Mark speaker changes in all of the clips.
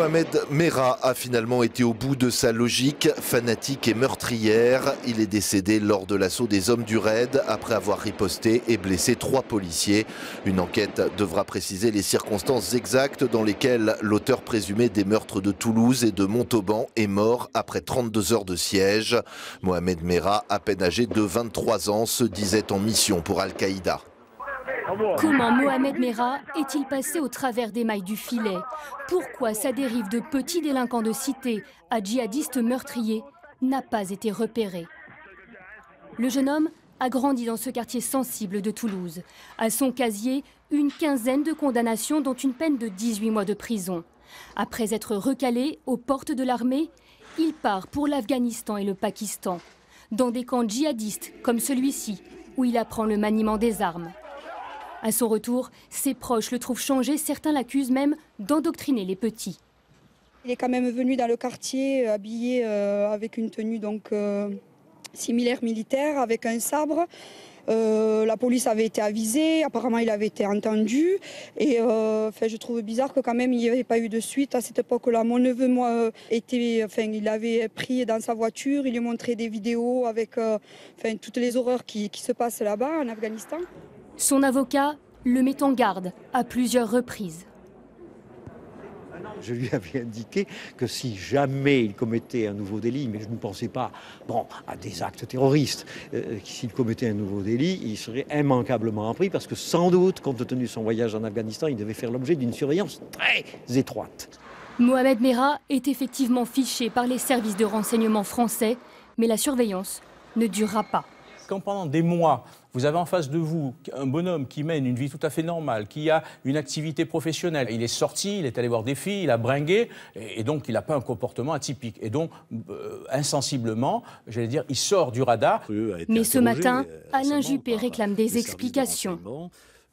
Speaker 1: Mohamed Merah a finalement été au bout de sa logique fanatique et meurtrière. Il est décédé lors de l'assaut des hommes du raid après avoir riposté et blessé 3 policiers. Une enquête devra préciser les circonstances exactes dans lesquelles l'auteur présumé des meurtres de Toulouse et de Montauban est mort après 32 heures de siège. Mohamed Merah, à peine âgé de 23 ans, se disait en mission pour Al-Qaïda.
Speaker 2: Comment Mohamed Merah est-il passé au travers des mailles du filet? Pourquoi sa dérive de petit délinquant de cité à djihadiste meurtrier n'a pas été repérée? Le jeune homme a grandi dans ce quartier sensible de Toulouse. À son casier, une quinzaine de condamnations, dont une peine de 18 mois de prison. Après être recalé aux portes de l'armée, il part pour l'Afghanistan et le Pakistan, dans des camps djihadistes comme celui-ci, où il apprend le maniement des armes. À son retour, ses proches le trouvent changé, certains l'accusent même d'endoctriner les petits.
Speaker 3: Il est quand même venu dans le quartier habillé avec une tenue similaire militaire, avec un sabre. La police avait été avisée, apparemment il avait été entendu. Et je trouve bizarre que quand même il n'y avait pas eu de suite à cette époque-là. Mon neveu, moi, il avait pris dans sa voiture, il lui montrait des vidéos avec toutes les horreurs qui se passent là-bas en Afghanistan.
Speaker 2: Son avocat le met en garde à plusieurs reprises.
Speaker 4: Je lui avais indiqué que si jamais il commettait un nouveau délit, mais je ne pensais pas à des actes terroristes, s'il commettait un nouveau délit, il serait immanquablement appris parce que sans doute, compte tenu de son voyage en Afghanistan, il devait faire l'objet d'une surveillance très étroite.
Speaker 2: Mohamed Merah est effectivement fiché par les services de renseignement français, mais la surveillance ne durera pas.
Speaker 5: Quand pendant des mois, vous avez en face de vous un bonhomme qui mène une vie tout à fait normale, qui a une activité professionnelle, il est sorti, il est allé voir des filles, il a bringué, et donc il n'a pas un comportement atypique. Et donc, insensiblement, j'allais dire, il sort du radar.
Speaker 2: Mais ce matin, Alain Juppé réclame des explications.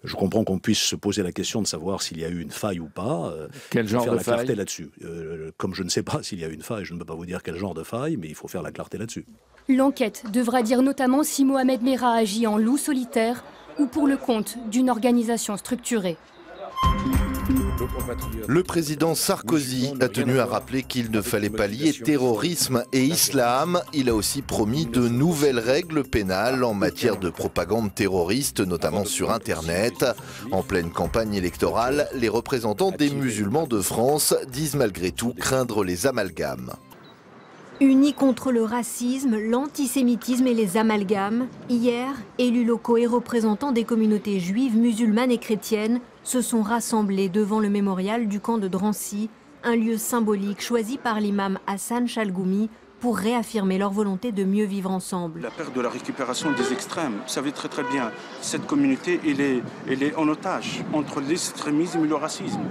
Speaker 6: Je comprends qu'on puisse se poser la question de savoir s'il y a eu une faille ou pas.
Speaker 7: Quel genre de faille ?
Speaker 6: Il faut faire la clarté là-dessus. Comme je ne sais pas s'il y a eu une faille, je ne peux pas vous dire quel genre de faille, mais il faut faire la clarté là-dessus.
Speaker 2: L'enquête devra dire notamment si Mohamed Merah agit en loup solitaire ou pour le compte d'une organisation structurée.
Speaker 1: Le président Sarkozy a tenu à rappeler qu'il ne fallait pas lier terrorisme et islam. Il a aussi promis de nouvelles règles pénales en matière de propagande terroriste, notamment sur Internet. En pleine campagne électorale, les représentants des musulmans de France disent malgré tout craindre les amalgames.
Speaker 8: Unis contre le racisme, l'antisémitisme et les amalgames, hier, élus locaux et représentants des communautés juives, musulmanes et chrétiennes se sont rassemblés devant le mémorial du camp de Drancy, un lieu symbolique choisi par l'imam Hassan Chalgoumi pour réaffirmer leur volonté de mieux vivre ensemble.
Speaker 9: La perte de la récupération des extrêmes, vous savez très bien, cette communauté elle est en otage entre l'extrémisme et le racisme.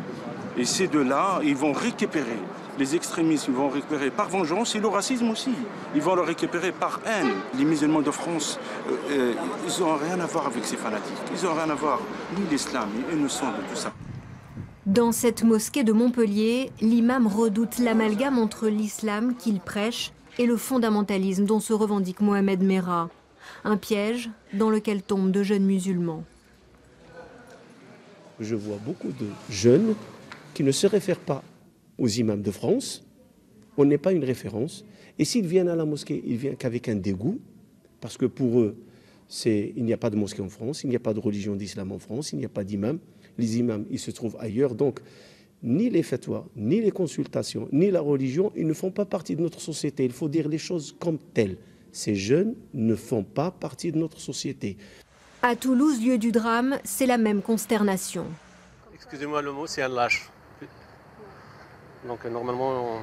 Speaker 9: Et ces deux-là, ils vont récupérer. Les extrémistes ils vont récupérer par vengeance et le racisme aussi. Ils vont le récupérer par haine. Les musulmans de France, ils n'ont rien à voir avec ces fanatiques. Ils n'ont rien à voir, ni l'islam, ni innocents de tout ça.
Speaker 8: Dans cette mosquée de Montpellier, l'imam redoute l'amalgame entre l'islam qu'il prêche et le fondamentalisme dont se revendique Mohamed Merah. Un piège dans lequel tombent de jeunes musulmans.
Speaker 10: Je vois beaucoup de jeunes qui ne se réfèrent pas aux imams de France. On n'est pas une référence. Et s'ils viennent à la mosquée, ils viennent qu'avec un dégoût, parce que pour eux, il n'y a pas de mosquée en France, il n'y a pas de religion d'islam en France, il n'y a pas d'imam. Les imams, ils se trouvent ailleurs. Donc, ni les fatwas, ni les consultations, ni la religion, ils ne font pas partie de notre société. Il faut dire les choses comme telles. Ces jeunes ne font pas partie de notre société.
Speaker 8: À Toulouse, lieu du drame, c'est la même consternation.
Speaker 11: Excusez-moi le mot, c'est un lâche. Donc normalement,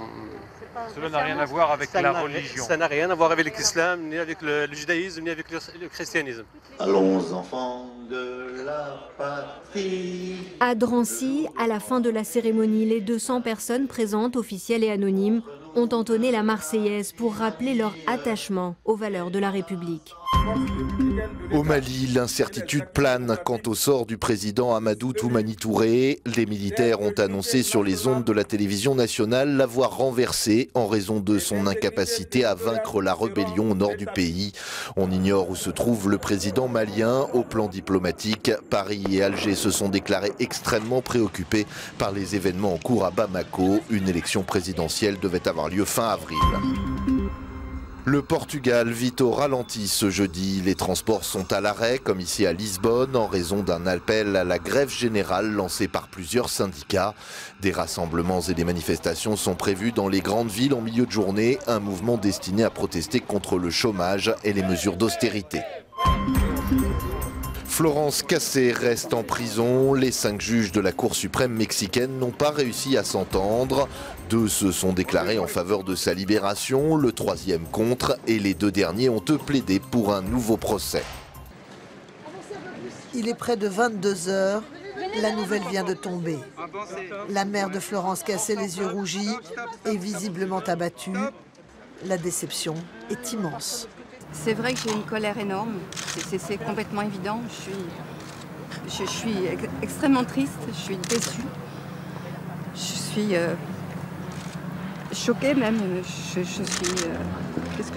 Speaker 12: cela n'a rien à voir avec la religion.
Speaker 11: Ça n'a rien à voir avec l'islam, ni avec le judaïsme, ni avec le christianisme.
Speaker 13: Allons enfants de la patrie.
Speaker 8: À Drancy, à la fin de la cérémonie, les 200 personnes présentes, officielles et anonymes, ont entonné la Marseillaise pour rappeler leur attachement aux valeurs de la République.
Speaker 1: Au Mali, l'incertitude plane quant au sort du président Amadou Toumani Touré. Les militaires ont annoncé sur les ondes de la télévision nationale l'avoir renversé en raison de son incapacité à vaincre la rébellion au nord du pays. On ignore où se trouve le président malien. Au plan diplomatique, Paris et Alger se sont déclarés extrêmement préoccupés par les événements en cours à Bamako. Une élection présidentielle devait avoir lieu fin avril. Le Portugal vit au ralenti ce jeudi. Les transports sont à l'arrêt, comme ici à Lisbonne, en raison d'un appel à la grève générale lancé par plusieurs syndicats. Des rassemblements et des manifestations sont prévus dans les grandes villes en milieu de journée, un mouvement destiné à protester contre le chômage et les mesures d'austérité. Florence Cassé reste en prison. Les 5 juges de la Cour suprême mexicaine n'ont pas réussi à s'entendre. 2 se sont déclarés en faveur de sa libération, le 3e contre, et les 2 derniers ont eux plaidé pour un nouveau procès.
Speaker 7: Il est près de 22 h. La nouvelle vient de tomber. La mère de Florence Cassé, les yeux rougis, est visiblement abattue. La déception est immense.
Speaker 14: C'est vrai que j'ai une colère énorme, c'est complètement évident. Je suis extrêmement triste, je suis déçue, je suis choquée même. Qu'est-ce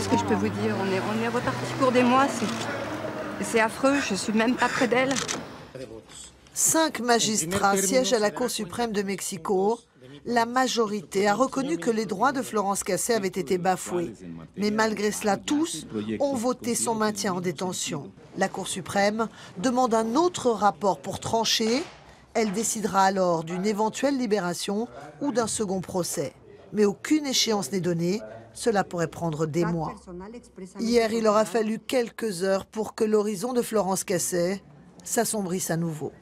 Speaker 14: que je peux vous dire? On est reparti pour des mois, c'est affreux, je suis même pas près d'elle.
Speaker 7: 5 magistrats siègent à la Cour suprême de Mexico. La majorité a reconnu que les droits de Florence Cassé avaient été bafoués. Mais malgré cela, tous ont voté son maintien en détention. La Cour suprême demande un autre rapport pour trancher. Elle décidera alors d'une éventuelle libération ou d'un second procès. Mais aucune échéance n'est donnée. Cela pourrait prendre des mois. Hier, il aura fallu quelques heures pour que l'horizon de Florence Cassé s'assombrisse à nouveau.